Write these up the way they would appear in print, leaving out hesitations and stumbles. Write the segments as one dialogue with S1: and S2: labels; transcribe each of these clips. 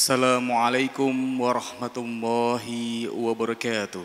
S1: Assalamualaikum warahmatullahi wabarakatuh.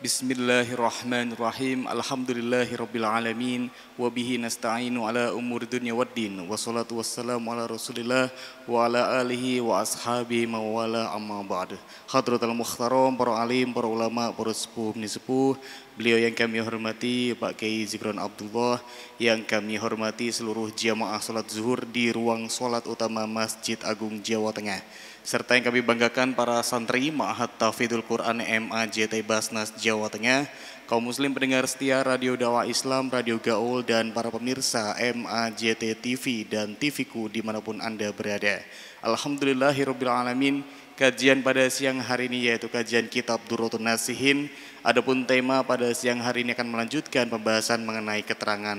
S1: Bismillahirrahmanirrahim. Alhamdulillahirabbil alamin wa bihi nasta'inu ala umuri dunya waddin. Wassalatu wassalamu ala Rasulillah wa ala alihi wa ashabihi mawala amma ba'd. Hadratul mukhtaram, para alim, para ulama, para sepuh, sepuh, beliau yang kami hormati Pak Kiai Zikron Abdullah, yang kami hormati seluruh jamaah salat zuhur di ruang salat utama Masjid Agung Jawa Tengah, serta yang kami banggakan para santri Ma'had Tahfidzul Quran MAJT Basnas Jawa Tengah, kaum muslim pendengar setia Radio Dakwah Islam, Radio Gaul, dan para pemirsa MAJT TV dan TVku dimanapun Anda berada. Alhamdulillahirabbil alamin. Kajian pada siang hari ini yaitu kajian kitab Durratun Nasihin. Adapun tema pada siang hari ini akan melanjutkan pembahasan mengenai keterangan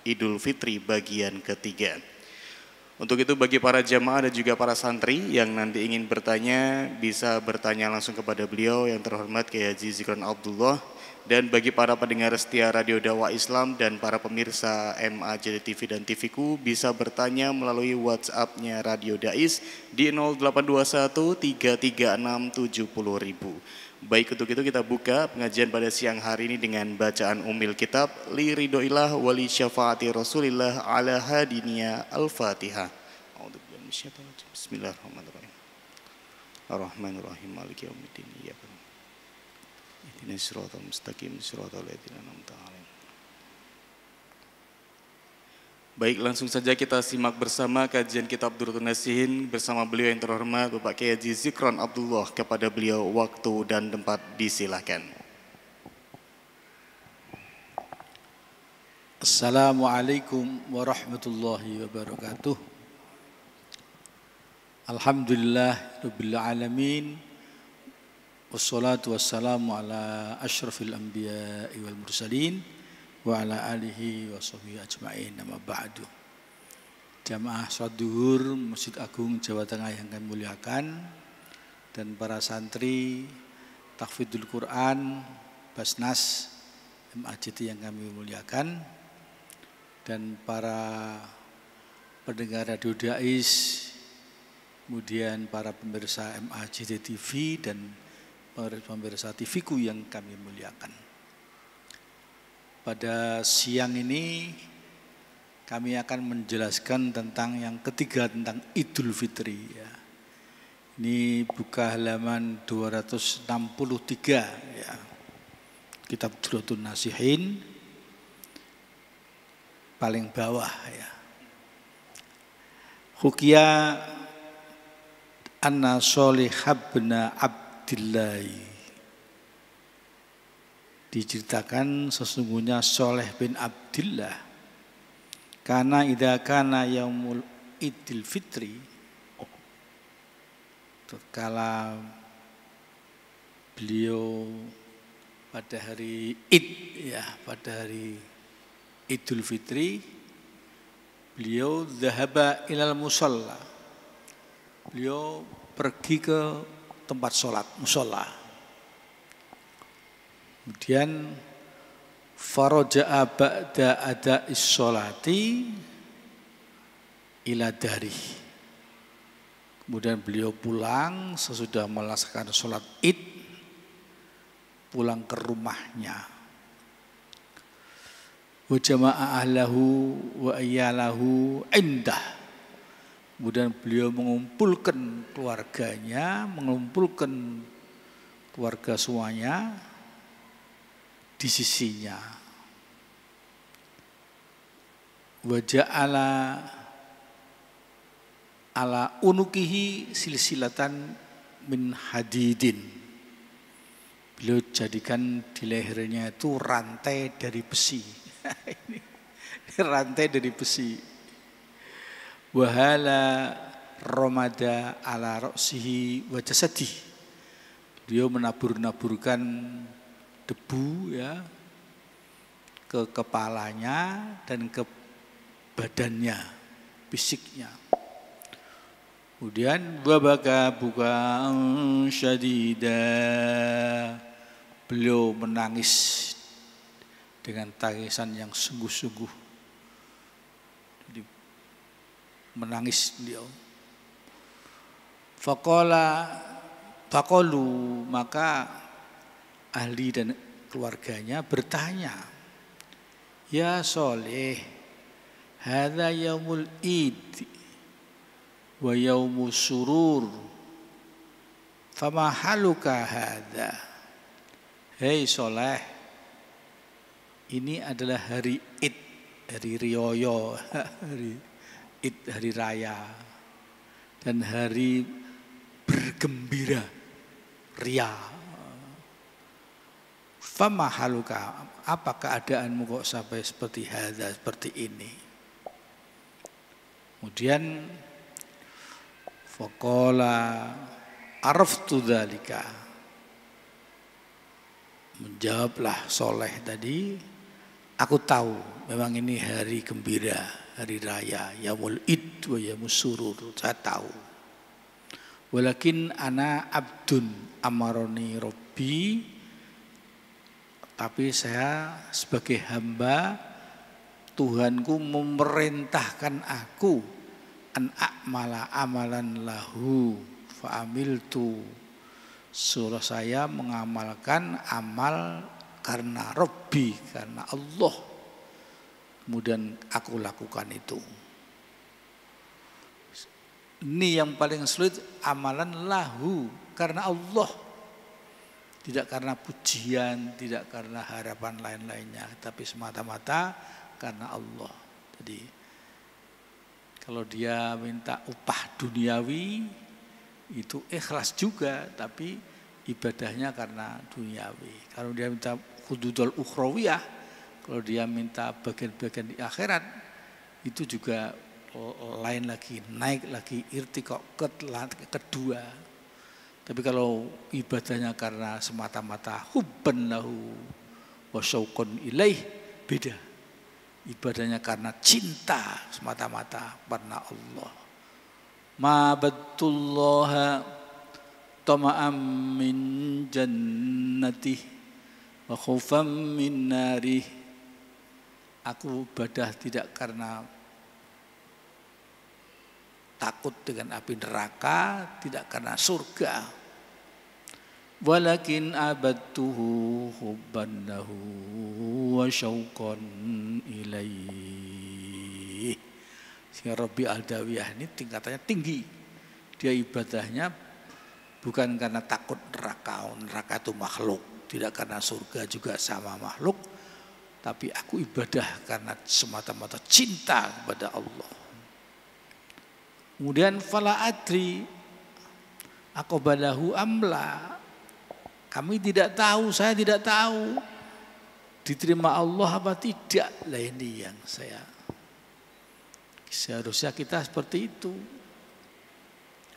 S1: Idul Fitri bagian ketiga. Untuk itu bagi para jamaah dan juga para santri yang nanti ingin bertanya, bisa bertanya langsung kepada beliau yang terhormat Kiai Haji Zikron Abdullah. Dan bagi para pendengar setia Radio Dakwah Islam dan para pemirsa MAJT TV dan TVku, bisa bertanya melalui WhatsApp-nya Radio Dais di 0821 336 70.000. Baik, untuk itu kita buka pengajian pada siang hari ini dengan bacaan Ummil Kitab Li Ridhoillah Wali Syafaati Rasulillah ala Hadinya Al-Fatihah. Bismillahirrahmanirrahim. Ar-Rahmanirrahim. Maliki yaumiddin. Ihdinas siratal mustaqim, siratal ladzina an'amta 'alaihim. Baik, langsung saja kita simak bersama kajian kitab Durratun Nasihin bersama beliau yang terhormat Bapak Kiai Haji Zikron Abdullah. Kepada beliau waktu dan tempat disilakan.
S2: Assalamualaikum warahmatullahi wabarakatuh. Alhamdulillahirabbil alamin. Wassalatu wassalamu ala asyrafil anbiya'i wal mursalin wa ala alihi wa sahbihi ajma'in, amma ba'du. Jamaah salat zuhur Masjid Agung Jawa Tengah yang kami muliakan, dan para santri Tahfidzul Quran Basnas MAJT yang kami muliakan, dan para pendengar Radio Dais, kemudian para pemirsa MAJT TV dan pemirsa TVku yang kami muliakan. Pada siang ini kami akan menjelaskan tentang yang ketiga, tentang Idul Fitri. Ini buka halaman 263 ya. Kitab Durratun Nasihin paling bawah ya. Hukia anna Sholihibna Abdillahi, diceritakan sesungguhnya Sholeh bin Abdillah, karena idza kana yaumul Idul Fitri, tatkala beliau pada hari Id ya, pada hari Idul Fitri, beliau zahaba ilal musalla, beliau pergi ke tempat sholat, musola. Kemudian faraja'a ba'da ada'is sholati ila dari. Kemudian beliau pulang sesudah melaksanakan sholat Id, pulang ke rumahnya. Wa jama'a ahlahu wa ayyalahu indah. Kemudian beliau mengumpulkan keluarganya, mengumpulkan keluarga semuanya di sisinya. Wa ja'ala ala unukihi silsilatan min hadidin. Beliau jadikan di lehernya itu rantai dari besi. Ini rantai dari besi. Wahala romada ala roksihi wa jasadi. Beliau menabur-naburkan debu ya ke kepalanya dan ke badannya, fisiknya. Kemudian wabaka buka syadida, beliau menangis dengan tangisan yang sungguh-sungguh. Jadi menangis beliau. Faqalu, maka ahli dan keluarganya bertanya, ya Soleh, hadza yaumul id wa yaumus surur, fama haluka hadza. Hei Soleh, ini adalah hari id, hari rioyo, hari id, hari raya, dan hari bergembira, ria. Fama haluka, apa keadaanmu kok sampai seperti hadza, seperti ini? Kemudian faqala araftu dzalika, menjawablah Soleh tadi, aku tahu memang ini hari gembira, hari raya, yaumul id wa yaumus surur, saya tahu. Walakin ana abdun amaroni robbi, tapi saya sebagai hamba, Tuhanku memerintahkan aku an a'mala amalan lahu fa'amiltu, suruh saya mengamalkan amal karena Rabbi, karena Allah, kemudian aku lakukan itu. Ini yang paling sulit, amalan lahu, karena Allah, tidak karena pujian, tidak karena harapan lain-lainnya, tapi semata-mata karena Allah. Jadi kalau dia minta upah duniawi itu ikhlas juga, tapi ibadahnya karena duniawi. Kalau dia minta hududul ukhrawiyah, kalau dia minta bagian-bagian di akhirat, itu juga lain lagi, naik lagi, irtiqo kedua. Tapi kalau ibadahnya karena semata-mata hubban lahu wa syauqun ilaih, beda. Ibadahnya karena cinta semata-mata karena Allah. Ma badtullaha tama'am min jannatih wa khaufam min narih. Aku ibadah tidak karena takut dengan api neraka, tidak karena surga. Walakin abadtuhu hubban lahu wa syauqan ilaih. Sehingga Rabi Al-Dawiyah ini tingkatannya tinggi. Dia ibadahnya bukan karena takut neraka, neraka itu makhluk, tidak karena surga juga sama makhluk, tapi aku ibadah karena semata-mata cinta kepada Allah. Kemudian fala adri aqbalahu amla, kami tidak tahu, saya tidak tahu diterima Allah apa tidak. Lah ini yang seharusnya kita seperti itu.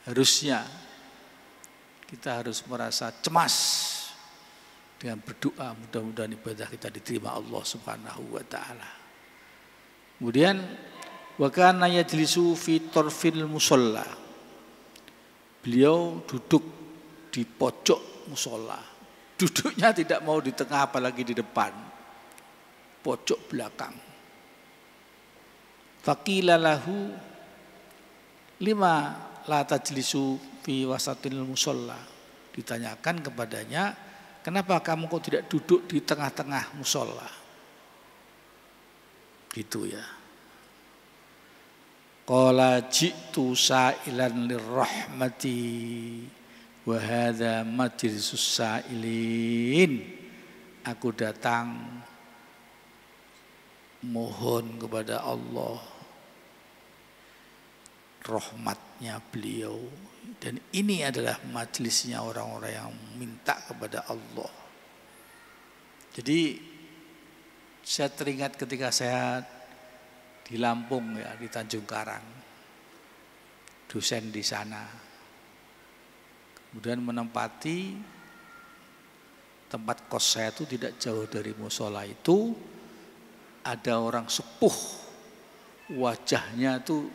S2: Harusnya kita harus merasa cemas dengan berdoa, mudah-mudahan ibadah kita diterima Allah Subhanahu wa taala. Kemudian wa kana yajlisu fi tarfil musalla, beliau duduk di pojok musola. Duduknya tidak mau di tengah apalagi di depan, pojok belakang. Faqila lahu lima la tajlisu fi wasatil musola, ditanyakan kepadanya, kenapa kamu kok tidak duduk di tengah-tengah musola? Gitu ya. Qala ji'tu sa'ilan lirrahmati wa hadza majlisus sa'ilin. Aku datang mohon kepada Allah rahmatnya beliau, dan ini adalah majelisnya orang-orang yang minta kepada Allah. Jadi saya teringat ketika saya di Lampung ya, di Tanjung Karang, dosen di sana, kemudian menempati tempat kos saya itu tidak jauh dari musola itu, ada orang sepuh, wajahnya itu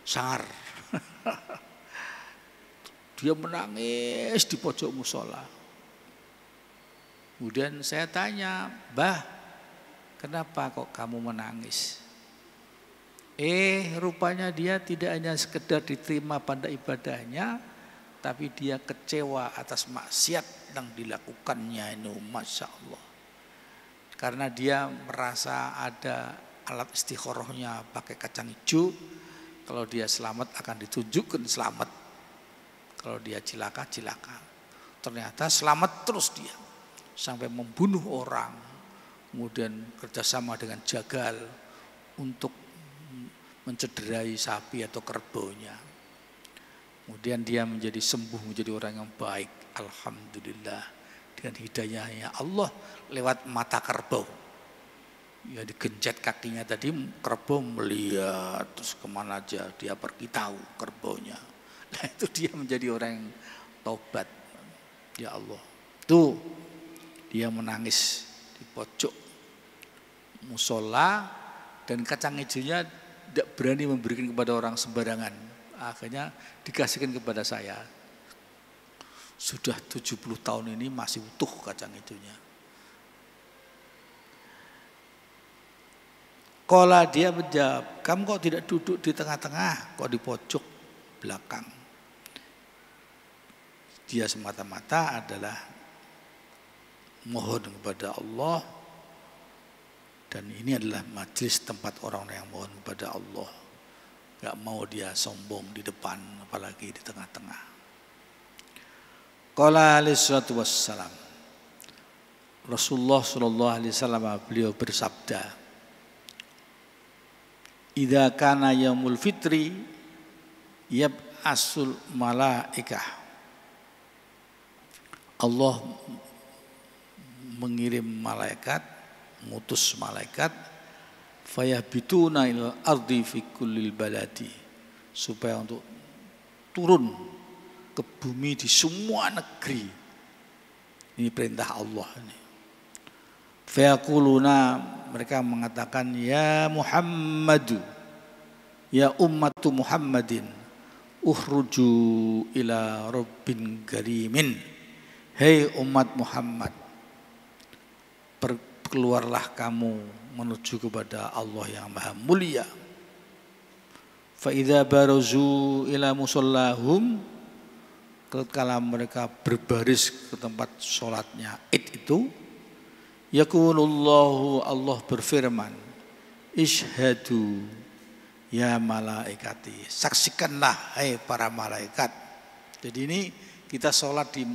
S2: sangar. Dia menangis di pojok musola. Kemudian saya tanya, "Mbah, kenapa kok kamu menangis?" Rupanya dia tidak hanya sekedar diterima pada ibadahnya, tapi dia kecewa atas maksiat yang dilakukannya itu, Masya Allah. Karena dia merasa ada alat istikharahnya pakai kacang hijau, kalau dia selamat akan ditunjukkan selamat, kalau dia cilaka, cilaka. Ternyata selamat terus dia, sampai membunuh orang, kemudian kerjasama dengan jagal untuk mencederai sapi atau kerbaunya. Kemudian dia menjadi sembuh, menjadi orang yang baik. Alhamdulillah, dengan hidayahnya Allah lewat mata kerbau. Ya, digencet kakinya tadi, kerbau melihat terus kemana aja dia pergi, tahu kerbaunya. Nah, itu dia menjadi orang yang taubat. Ya Allah, tuh dia menangis di pojok musola, dan kacang hijaunya tidak berani memberikan kepada orang sembarangan. Akhirnya dikasihkan kepada saya. Sudah 70 tahun ini masih utuh kacang hijaunya. Kala dia menjawab, kamu kok tidak duduk di tengah-tengah, kok di pojok belakang? Dia semata-mata adalah mohon kepada Allah, dan ini adalah majelis tempat orang yang mohon kepada Allah. Gak mau dia sombong di depan, apalagi di tengah-tengah. Qala alaihi salatu wassalam, Rasulullah sallallahu alaihi wasallam beliau bersabda, idza kana yaumul fitri yab'asul malaikah. Allah mengirim malaikat, ngutus malaikat, fayahbituna ilal ardi fi kullil baladi, supaya untuk turun ke bumi di semua negeri. Ini perintah Allah ini. Fayaquluna, mereka mengatakan, ya Muhammadu, ya ummatu Muhammadin, ukhruju ila rabbin karimin. Hei umat Muhammad, keluarlah kamu menuju kepada Allah yang maha mulia. Fa idza barazu ila musallahum, ketika mereka berbaris ke tempat sholatnya Id itu, yaqulullahu, Allah berfirman, ishhadu ya malaikati, saksikanlah hai para malaikat. Jadi ini kita sholat di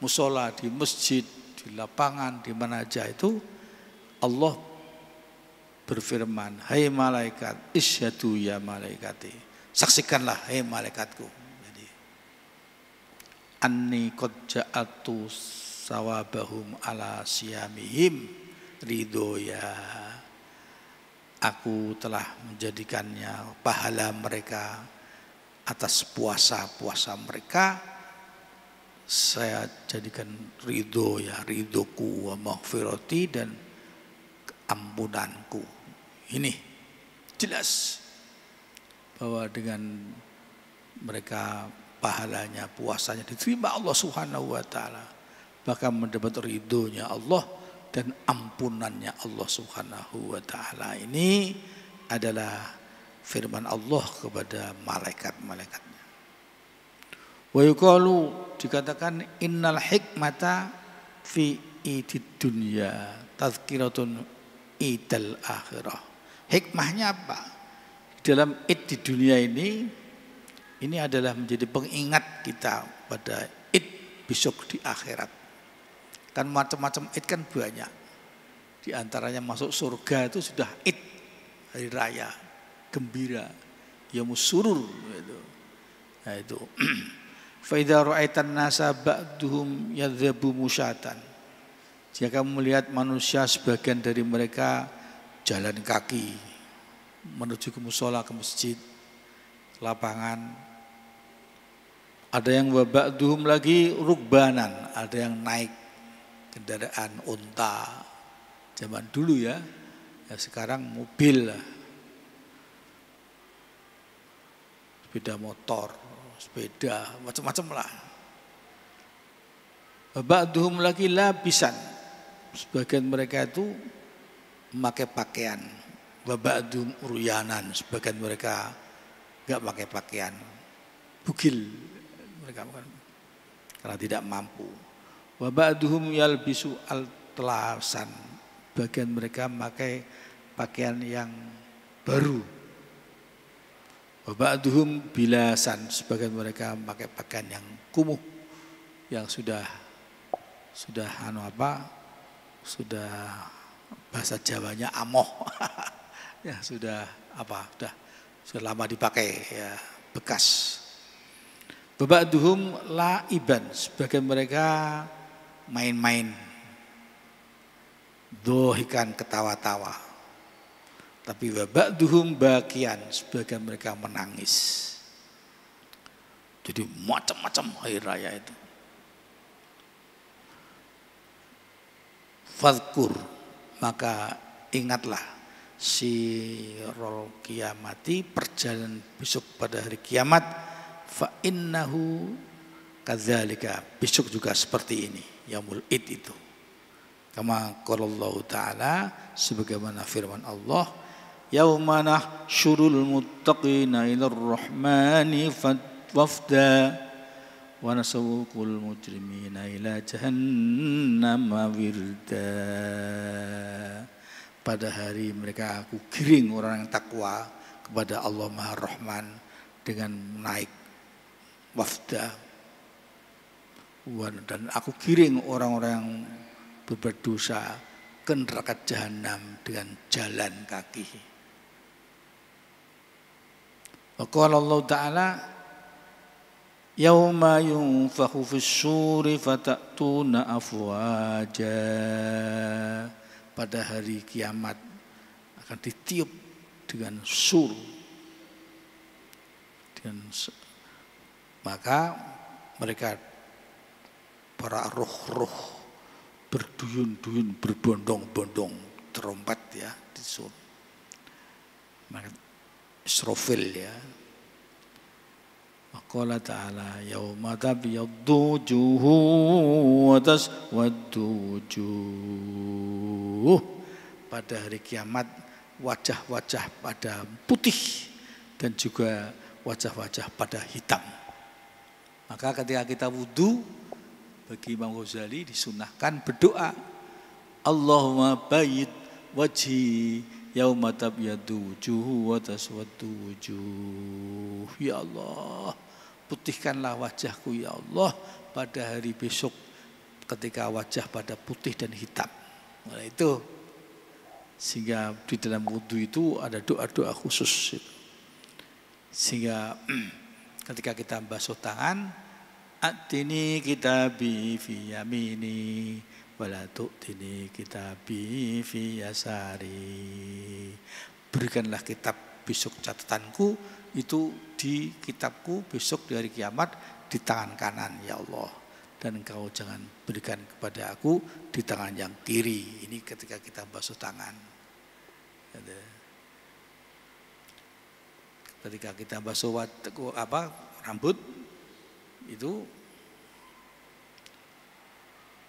S2: musola, di masjid, di lapangan, di mana aja itu, Allah berfirman, hai malaikat, isyhadu ya malaikati, saksikanlah hai malaikatku. Jadi anni qad ja'atu sawabahum ala siyamihim ridhoya, aku telah menjadikannya pahala mereka atas puasa-puasa mereka, saya jadikan ridho, ya ridhoku, wa maghfirati, dan ampunanku. Ini jelas bahwa dengan mereka pahalanya, puasanya diterima Allah Subhanahu wa taala, bahkan mendapat ridhonya Allah dan ampunannya Allah Subhanahu wa taala. Ini adalah firman Allah kepada malaikat-malaikatnya. Wa yuqalu, dikatakan, innal hikmata fi idid dunya tazkiratun idal akhirah. Hikmahnya apa? Dalam id di dunia ini adalah menjadi pengingat kita pada id besok di akhirat. Kan macam-macam id kan banyak. Di antaranya masuk surga itu sudah id, hari raya, gembira, yaumus surur gitu. Nah itu. Fa idza ra'aitan nasa ba'duhum yadhabu musyatan, jika kamu melihat manusia sebagian dari mereka jalan kaki menuju ke musola, ke masjid, lapangan, ada yang wa ba'duhum lagi rukbanan, ada yang naik kendaraan unta. Zaman dulu ya sekarang mobil lah, sepeda motor, sepeda, macam-macam lah. Ba'duhum lagi labisan, sebagian mereka itu memakai pakaian wa ba'dhum uryanan, sebagian mereka enggak pakai pakaian, bugil mereka bukan karena tidak mampu. Wa ba'dhum yalbisu al-tlasan, bagian mereka memakai pakaian yang baru. Wa ba'dhum bilasan, sebagian mereka memakai pakaian yang kumuh, yang sudah sudah bahasa Jawanya amoh. Ya sudah lama dipakai ya, bekas. Wa ba'dhum laiban, sebagian mereka main-main, dohikan ketawa-tawa. Tapi wa ba'dhum bakian, sebagian mereka menangis. Jadi macam-macam hari raya itu. Fadhkur, maka ingatlah sirol kiamati, perjalanan besok pada hari kiamat. Fa innahu kadzalika, besok juga seperti ini, yaumul id itu. Kama qala Allah Ta'ala, sebagaimana firman Allah, yauma nahsyurul muttaqina ilar rahmani wafda wa nasawqul mujrimina ila jahannama wirda. Pada hari mereka aku giring orang yang takwa kepada Allah Maha Rahman dengan naik wafda, dan aku giring orang-orang yang berbuat dosa ke neraka jahanam dengan jalan kaki. Wa qala Allah Ta'ala, yauma yunfakhu fis-suri fatatuna afwaja, pada hari kiamat akan ditiup dengan sur, maka mereka para roh-roh berduyun-duyun, berbondong-bondong, terompet ya, disur. Maka Israfil ya. Qala Ta'ala, yauma tabyaddu wujuhun wa taswaddu wujuh, pada hari kiamat wajah-wajah pada putih dan juga wajah-wajah pada hitam. Maka ketika kita wudu, bagi Imam Ghazali disunahkan berdoa, Allahumma bayyid wajhi yauma tabyaddu wujuh wa taswaddu wujuh. Ya Allah, putihkanlah wajahku ya Allah pada hari besok ketika wajah pada putih dan hitam. Nah itu, sehingga di dalam wudu itu ada doa-doa khusus. Sehingga ketika kita basuh tangan, atini kitabi fi yamini wala tu'tini kitabi fi yasari. Berikanlah kitab besok catatanku itu di kitabku besok di hari kiamat di tangan kanan ya Allah, dan engkau jangan berikan kepada aku di tangan yang kiri. Ini ketika kita basuh tangan. Ketika kita basuh rambut itu,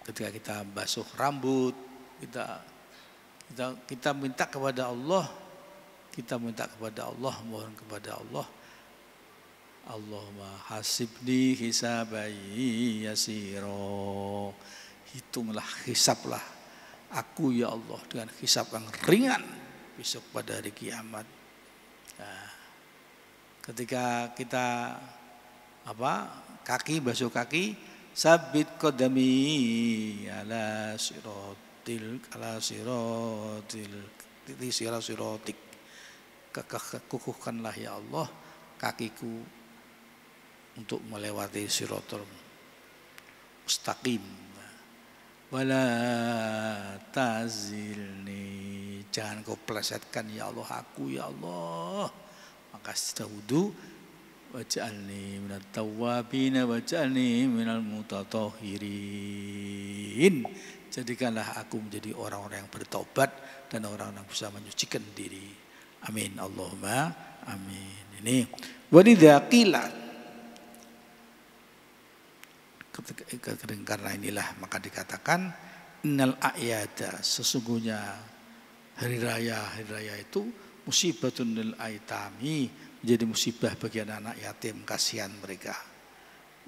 S2: ketika kita basuh rambut kita minta kepada Allah, mohon kepada Allah, Allahumma hasibni hisabai yasiro, hitunglah, hisablah aku ya Allah dengan hisab yang ringan besok pada hari kiamat. Nah, ketika kita basuh kaki, sabit qadami ala siratil siratik, kukuhkanlah ya Allah kakiku untuk melewati siratul mustaqim. Wala tazilni, jangan kau plesetkan ya Allah aku ya Allah. Maka setelah wudu, waj'alni minat tawwabin waj'alni minal mutatahhirin, jadikanlah aku menjadi orang-orang yang bertobat dan orang-orang yang bisa menyucikan diri. Amin Allahumma amin. Ini walidza qila, karena inilah maka dikatakan innal a'yada, sesungguhnya hari raya itu musibatun lil aitami, menjadi musibah bagi anak-anak yatim, kasihan mereka.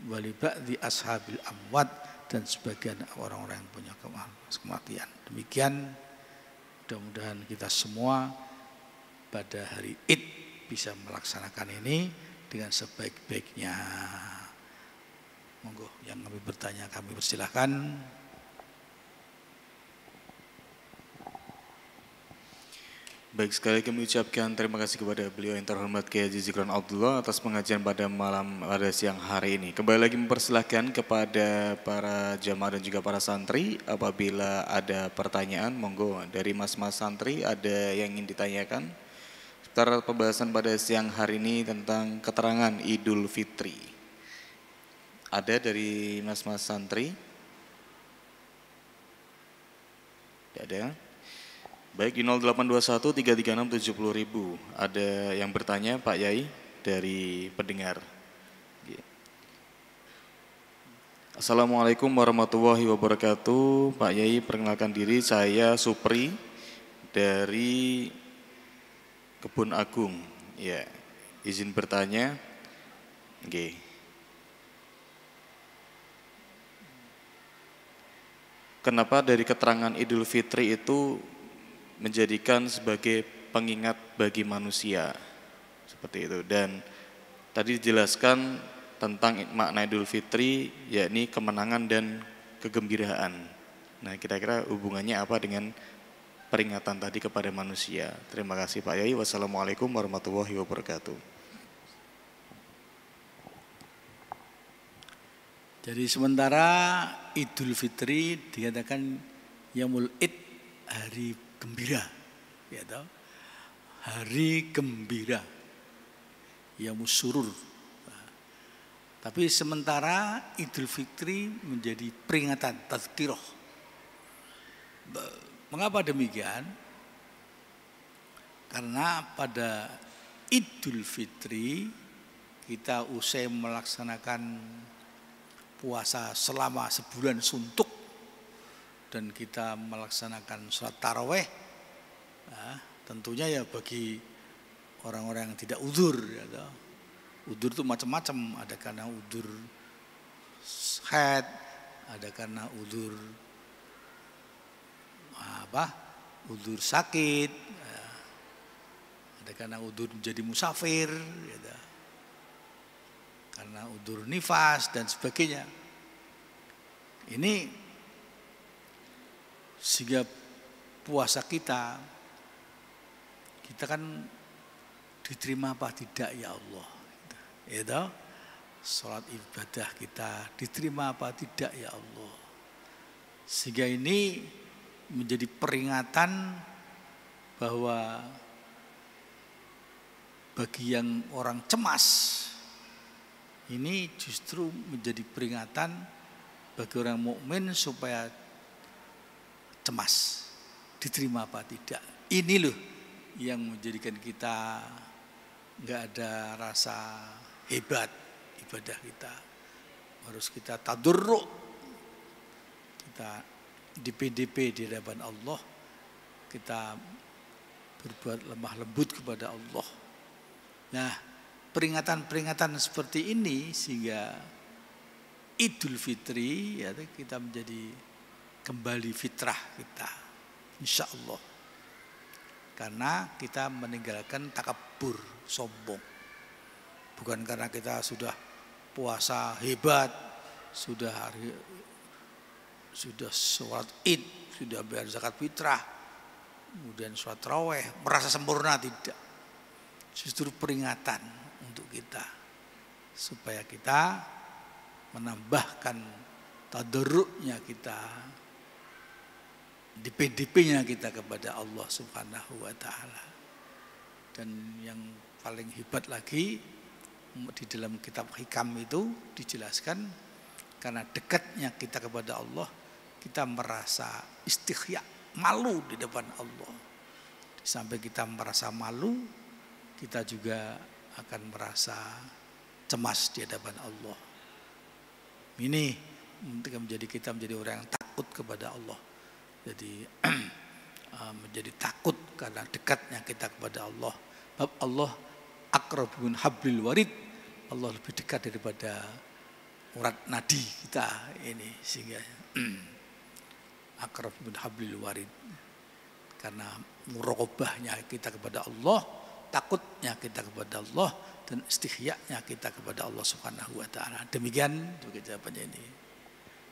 S2: Wali ba'di ashabil amwat, dan sebagian orang-orang yang punya kematian. Demikian, mudah-mudahan kita semua pada hari Id bisa melaksanakan ini dengan sebaik-baiknya. Monggo yang kami bertanya kami persilahkan.
S1: Baik, sekali kami ucapkan terima kasih kepada beliau yang terhormat Kiai Haji Zikron Abdullah atas pengajian pada siang hari ini. Kembali lagi mempersilahkan kepada para jamaah dan juga para santri, apabila ada pertanyaan, monggo dari mas-mas santri ada yang ingin ditanyakan seputar pembahasan pada siang hari ini tentang keterangan Idul Fitri. Ada dari mas-mas santri? Tidak ada. Baik, di 0821 336 70.000. Ada yang bertanya, Pak Yai, dari pendengar. Assalamualaikum warahmatullahi wabarakatuh. Pak Yai, perkenalkan diri, saya Supri dari Kebun Agung. Ya, izin bertanya. Oke. Kenapa dari keterangan Idul Fitri itu menjadikan sebagai pengingat bagi manusia? Seperti itu. Dan tadi dijelaskan tentang makna Idul Fitri, yakni kemenangan dan kegembiraan. Nah, kira-kira hubungannya apa dengan peringatan tadi kepada manusia? Terima kasih Pak Yai. Wassalamualaikum warahmatullahi wabarakatuh.
S2: Jadi sementara Idul Fitri dikatakan Yaumul Id, hari gembira, ya tahu? Hari gembira, Yaumus Surur. Nah, tapi sementara Idul Fitri menjadi peringatan, tazkirah. Mengapa demikian? Karena pada Idul Fitri kita usai melaksanakan puasa selama sebulan suntuk dan kita melaksanakan sholat taraweh, nah, tentunya ya bagi orang-orang yang tidak udzur, ya, udzur itu macam-macam, ada karena udzur haid, ada karena udzur udzur sakit, ya, ada karena udzur menjadi musafir, ya, karena udzur nifas dan sebagainya. Ini sehingga puasa kita kan diterima apa tidak ya Allah, itu salat ibadah kita diterima apa tidak ya Allah. Sehingga ini menjadi peringatan bahwa bagi yang orang cemas, ini justru menjadi peringatan bagi orang mukmin supaya cemas, diterima apa tidak. Ini loh yang menjadikan kita nggak ada rasa hebat ibadah kita. Harus kita tadarruk, kita di PDP di hadapan Allah, kita berbuat lemah lembut kepada Allah. Nah, peringatan-peringatan seperti ini sehingga Idul Fitri ya, kita menjadi kembali fitrah kita, insya Allah. Karena kita meninggalkan takabur, sombong. Bukan karena kita sudah puasa hebat, sudah sholat Id, sudah bayar zakat fitrah, kemudian sholat taraweh, merasa sempurna, tidak. Justru peringatan untuk kita supaya kita menambahkan tadarruknya kita, di PDP-nya kita kepada Allah Subhanahu wa taala. Dan yang paling hebat lagi di dalam kitab Hikam itu dijelaskan, karena dekatnya kita kepada Allah, kita merasa istighya, malu di depan Allah. Sampai kita merasa malu, kita juga akan merasa cemas di hadapan Allah. Ini untuk menjadi kita menjadi orang yang takut kepada Allah. Jadi menjadi takut karena dekatnya kita kepada Allah. Bab Allah aqrabun hablil warid. Allah lebih dekat daripada urat nadi kita ini, sehingga aqrabun hablil warid. Karena muraqabahnya kita kepada Allah, takutnya kita kepada Allah, dan istihya'nya kita kepada Allah Subhanahu wa taala. Demikian jawabannya ini.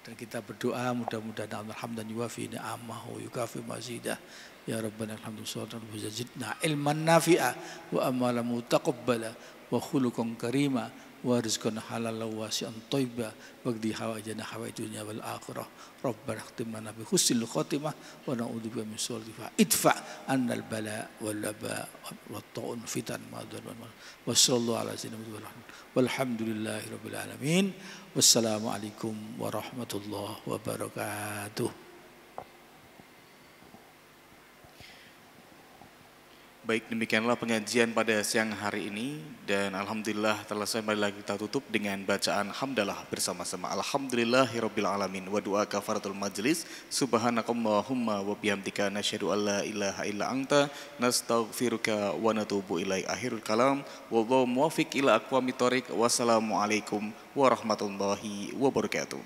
S2: Dan kita berdoa mudah-mudahan alhamdulillah yuwafi ni'amahu yukafi mazidah. Ya Rabbana alhamdulillah zidna ilman nafi'a wa amalan mutaqabbala wa khuluqan karima wa rizqan halalan wasi'an thayyiba wa qdi hawaijana hawaij dunya wal akhirah. Rabbana khtim lana bi husnil khatimah wa na'udzubika min su'il idfa annal bala wal waba wat ta'un fitan madar wa sallallahu ala sayyidina walhamdulillahi rabbil alamin. Wassalamualaikum warahmatullahi wabarakatuh.
S1: Baik, demikianlah pengajian pada siang hari ini, dan alhamdulillah telah selesai. Mari lagi kita tutup dengan bacaan hamdalah bersama-sama. Alhamdulillahirabbil alamin wa du'a kafaratul majlis. Subhanakallahumma wa bihamdika nasyhadu an la ilaha illa anta nastaghfiruka wa natubu ilaik. Akhirul kalam wallahu muwaffiq ila aqwamit thoriq. Wassalamualaikum warahmatullahi wabarakatuh.